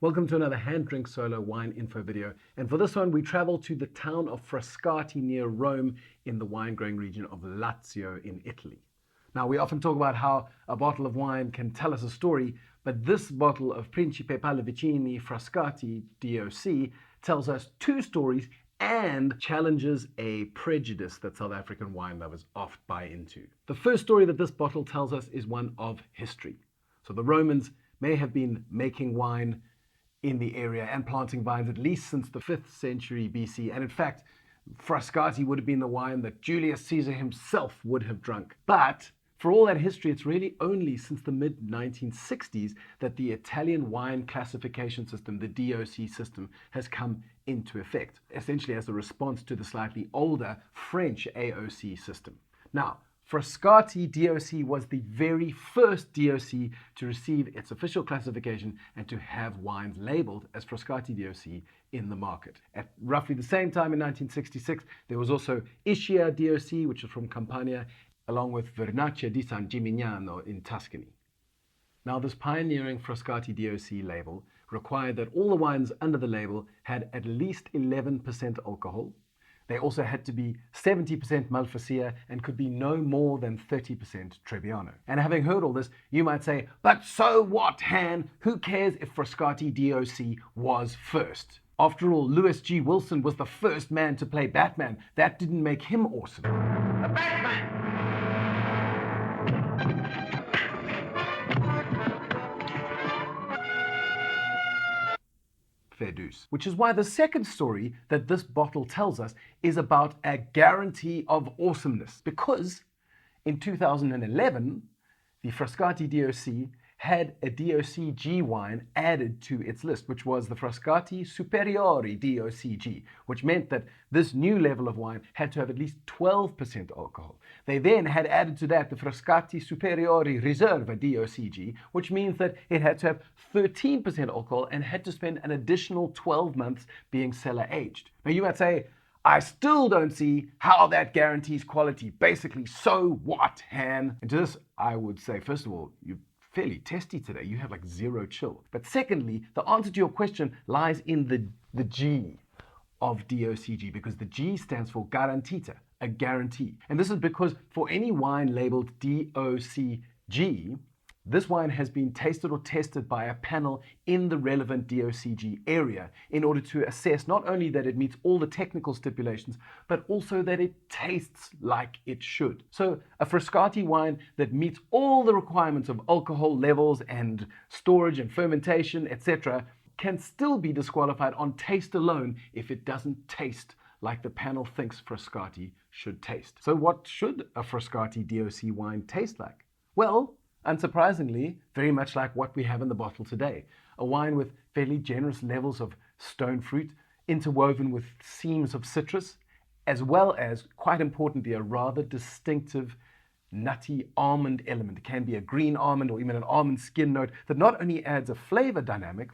Welcome to another HanDrinksSolo wine info video. And for this one, we travel to the town of Frascati near Rome in the wine-growing region of Lazio in Italy. Now, we often talk about how a bottle of wine can tell us a story, but this bottle of Principe Pallavicini Frascati DOC tells us two stories and challenges a prejudice that South African wine lovers oft buy into. The first story that this bottle tells us is one of history. So the Romans may have been making wine in the area and planting vines at least since the 5th century BC. And in fact, Frascati would have been the wine that Julius Caesar himself would have drunk. But for all that history, it's really only since the mid-1960s that the Italian wine classification system, the DOC system, has come into effect, essentially as a response to the slightly older French AOC system. Now, Frascati DOC was the very first DOC to receive its official classification and to have wines labeled as Frascati DOC in the market. At roughly the same time in 1966, there was also Ischia DOC, which was from Campania, along with Vernaccia di San Gimignano in Tuscany. Now, this pioneering Frascati DOC label required that all the wines under the label had at least 11% alcohol. They also had to be 70% Malvasia and could be no more than 30% Trebbiano. And having heard all this, you might say, but so what, Han? Who cares if Frascati DOC was first? After all, Lewis G. Wilson was the first man to play Batman. That didn't make him awesome. The Batman! Fair deuce. Which is why the second story that this bottle tells us is about a guarantee of awesomeness. Because in 2011, the Frascati DOC had a DOCG wine added to its list, which was the Frascati Superiore DOCG, which meant that this new level of wine had to have at least 12% alcohol. They then had added to that the Frascati Superiore Riserva DOCG, which means that it had to have 13% alcohol and had to spend an additional 12 months being cellar aged. Now you might say, I still don't see how that guarantees quality. Basically, so what, Han? And to this, I would say, first of all, you're fairly testy today. You have like zero chill. But secondly, the answer to your question lies in the G of DOCG, because the G stands for garantita, a guarantee. And this is because for any wine labeled DOCG, this wine has been tasted or tested by a panel in the relevant DOCG area in order to assess not only that it meets all the technical stipulations, but also that it tastes like it should. So a Frascati wine that meets all the requirements of alcohol levels and storage and fermentation, etc., can still be disqualified on taste alone if it doesn't taste like the panel thinks Frascati should taste. So what should a Frascati DOC wine taste like? Well, unsurprisingly, very much like what we have in the bottle today. A wine with fairly generous levels of stone fruit, interwoven with seams of citrus, as well as, quite importantly, a rather distinctive nutty almond element. It can be a green almond or even an almond skin note that not only adds a flavor dynamic,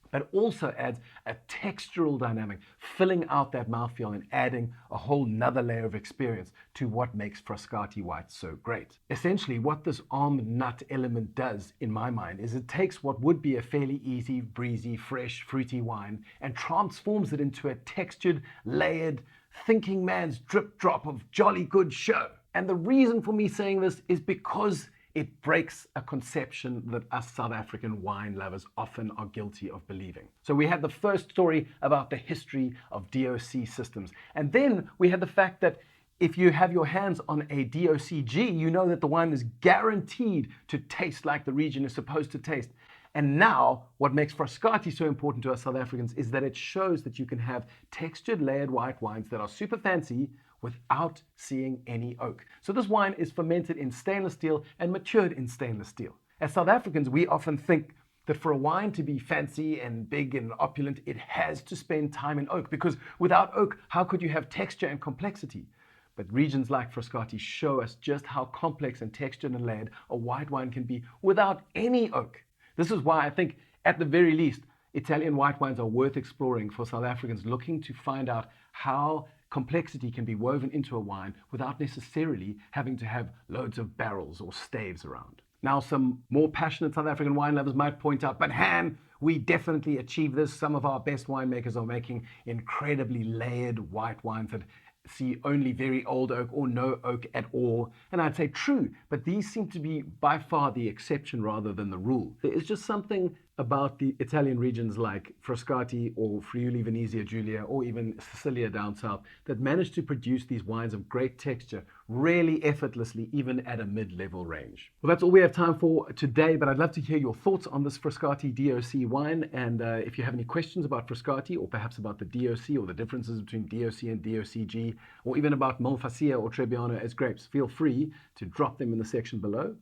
but also adds a textural dynamic, filling out that mouthfeel and adding a whole nother layer of experience to what makes Frascati white so great. Essentially, what this almond nut element does, in my mind, is it takes what would be a fairly easy, breezy, fresh, fruity wine and transforms it into a textured, layered, thinking man's drip drop of jolly good show. And the reason for me saying this is because it breaks a conception that us South African wine lovers often are guilty of believing. So we had the first story about the history of DOC systems. And then we had the fact that if you have your hands on a DOCG, you know that the wine is guaranteed to taste like the region is supposed to taste. And now, what makes Frascati so important to us South Africans is that it shows that you can have textured, layered white wines that are super fancy without seeing any oak. So this wine is fermented in stainless steel and matured in stainless steel. As South Africans, we often think that for a wine to be fancy and big and opulent, it has to spend time in oak, because without oak, how could you have texture and complexity? But regions like Frascati show us just how complex and textured and layered a white wine can be without any oak. This is why I think, at the very least, Italian white wines are worth exploring for South Africans looking to find out how complexity can be woven into a wine without necessarily having to have loads of barrels or staves around. Now, some more passionate South African wine lovers might point out, but Han, We definitely achieve this. Some of our best winemakers are making incredibly layered white wines that see only very old oak or no oak at all. And I'd say true, but these seem to be by far the exception rather than the rule. There is just something about the Italian regions like Frascati or Friuli Venezia Giulia or even Sicilia down south that manage to produce these wines of great texture really effortlessly, even at a mid-level range. Well, that's all we have time for today, but I'd love to hear your thoughts on this Frascati DOC wine. And if you have any questions about Frascati or perhaps about the DOC or the differences between DOC and DOCG, or even about Malvasia or Trebbiano as grapes, feel free to drop them in the section below.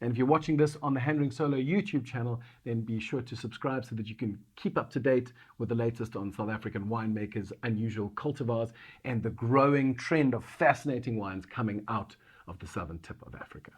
And if you're watching this on the HanDrinksSolo YouTube channel, then be sure to subscribe so that you can keep up to date with the latest on South African winemakers, unusual cultivars, and the growing trend of fascinating wines coming out of the southern tip of Africa.